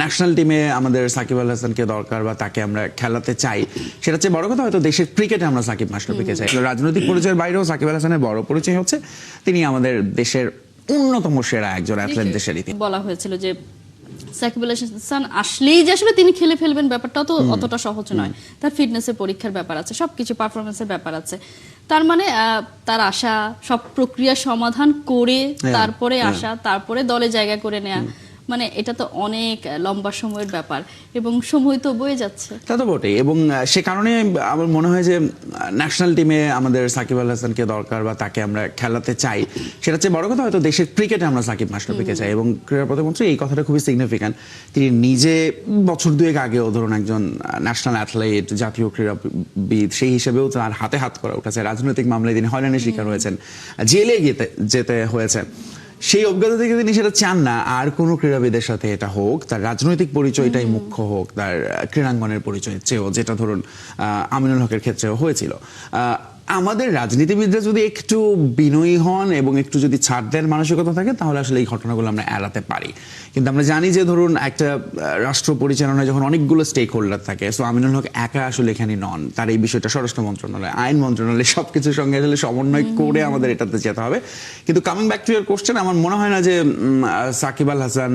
National টিমে আমাদের সাকিব আল হাসানকে দরকার বা তাকে আমরা খেলাতে চাই, সেটা চেয়ে বড় কথা হয়তো দেশের ক্রিকেটে আমরা সাকিব মাশরাফিকে চাই। রাজনৈতিক পরিচয়ের বাইরেও সাকিব আল হাসানের বড় পরিচয় হচ্ছে তিনি আমাদের দেশের অন্যতম সেরা একজন অ্যাথলেট দেশের ইতিহাসে। বলা হয়েছিল যে সাকিব আল হাসান আসলেই যে আসলে তিনি খেলে ফেলবেন ব্যাপারটাও তো অতটা সহজ নয়, তার ফিটনেসের পরীক্ষার ব্যাপার আছে, সবকিছু পারফরমেন্সের ব্যাপার আছে। তার মানে তার আশা সব প্রক্রিয়া সমাধান করে তারপরে আসা, তারপরে দলে জায়গা করে নেয়া, মানে এটা তো অনেক লম্বা সময়ের ব্যাপার এবং সময় তো বয়ে যাচ্ছে। তা তো বটেই, এবং সে কারণে আমার মনে হয় যে ন্যাশনাল টিমে আমাদের সাকিব আল হাসানকে দরকার বা তাকে আমরা খেলাতে চাই, সেটা চেয়ে বড় কথা হয়তো দেশের ক্রিকেটে আমরা সাকিব মাশরাফিকে চাই। এবং ক্রীড়া প্রতিমন্ত্রী এই কথাটা খুবই সিগনিফিক্যান্ট। তিনি নিজে বছর দুয়েক আগেও ধরুন একজন ন্যাশনাল অ্যাথলেট, জাতীয় ক্রীড়াবিদ, সেই হিসেবেও তার হাতে হাত করা উঠেছে। রাজনৈতিক মামলায় তিনি হয়রানির শিকার হয়েছেন, জেলে যেতে হয়েছে। সেই অভিজ্ঞতা থেকে তিনি সেটা চান না আর কোনো ক্রীড়াবিদের সাথে এটা হোক, তার রাজনৈতিক পরিচয়টাই মুখ্য হোক তার ক্রীড়াঙ্গনের পরিচয় চেয়েও, যেটা ধরুন আমিনুল হকের ক্ষেত্রেও হয়েছিল। আমাদের রাজনীতিবিদরা যদি একটু বিনয়ী হন এবং একটু যদি ছাড় দেন মানসিকতা থাকে, তাহলে আসলে এই ঘটনাগুলো আমরা এড়াতে পারি। কিন্তু আমরা জানি যে ধরুন একটা রাষ্ট্র পরিচালনায় যখন অনেকগুলো স্টেক হোল্ডার থাকে, সো আমিনুল হক একা আসলে এখানে নন। তার এই বিষয়টা স্বরাষ্ট্র মন্ত্রণালয়, আইন মন্ত্রণালয় সবকিছুর সঙ্গে আসলে সমন্বয় করে আমাদের এটাতে যেতে হবে। কিন্তু coming back to year question, আমার মনে হয় না যে সাকিব আল হাসান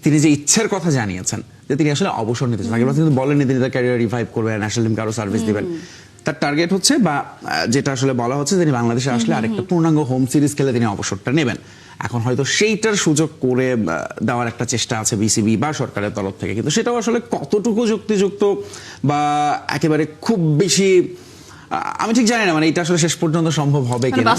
তিনি যে ইচ্ছের কথা জানিয়েছেন যে তিনি আসলে অবসর নিতে চান, সাকিব আল হাসান কিন্তু বলেননি তিনি তার ক্যারিয়ার রিভাইভ করবেন, ন্যাশনাল টিমকে আরো সার্ভিস দিবেন। তার টার্গেট হচ্ছে, বা যেটা আসলে বলা হচ্ছে, তিনি বাংলাদেশে আসলে আরেকটা পূর্ণাঙ্গ হোম সিরিজ খেলে তিনি অবসরটা নেবেন। এখন হয়তো সেইটার সুযোগ করে দেওয়ার একটা চেষ্টা আছে বিসিবি বা সরকারের তরফ থেকে, কিন্তু সেটাও আসলে কতটুকু যুক্তিযুক্ত বা একেবারে খুব বেশি আমি ঠিক জানি না, মানে এটা আসলে শেষ পর্যন্ত সম্ভব হবে কিনা।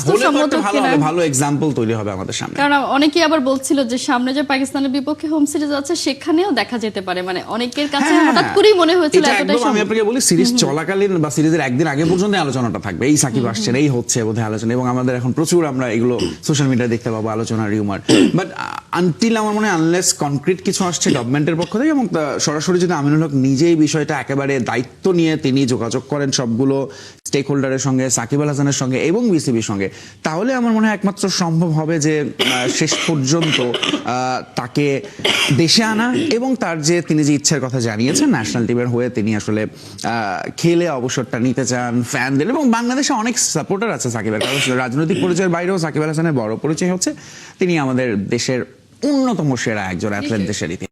ভালো এক্সাম্পল তৈরি হবে আমাদের সামনে। কারণ অনেকেই আবার বলছিল যে সামনে যে পাকিস্তানের বিপক্ষে হোম সিরিজ আছে সেখানেও দেখা যেতে পারে, মানে অনেকের কাছে হঠাৎ করেই মনে হয়েছিল এতটাই আমি আপনাকে বলি, সিরিজ চলাকালীন বা সিরিজের একদিন আগে পর্যন্ত আলোচনাটা থাকবে, এই সাকিব আসছেন, এই হচ্ছে বোধহয় আলোচনা, এবং আমাদের এখন প্রচুর আমরা এগুলো সোশ্যাল মিডিয়ায় দেখতে পাবো, আলোচনা, রিউমার। বাট আনটিল আমার মনে হয় আনলেস কনক্রিট কিছু আসছে গভর্নমেন্টের পক্ষ থেকে, এবং সরাসরি যদি আমিনুল হক নিজেই বিষয়টা একেবারে দায়িত্ব নিয়ে তিনি যোগাযোগ করেন সবগুলো স্টেক হোল্ডারের সঙ্গে, সাকিব আল হাসানের সঙ্গে এবং বিসিবির সঙ্গে, তাহলে আমার মনে হয় একমাত্র সম্ভব হবে যে শেষ পর্যন্ত তাকে দেশে আনা, এবং তার যে তিনি যে ইচ্ছার কথা জানিয়েছেন ন্যাশনাল টিমের হয়ে তিনি আসলে খেলে অবসরটা নিতে চান ফ্যানদের। এবং বাংলাদেশে অনেক সাপোর্টার আছে সাকিবের, কারণ রাজনৈতিক পরিচয়ের বাইরেও সাকিব আল হাসানের বড় পরিচয় হচ্ছে তিনি আমাদের দেশের অন্যতম সেরা একজন অ্যাথলেট দেশের ইতিহাসে।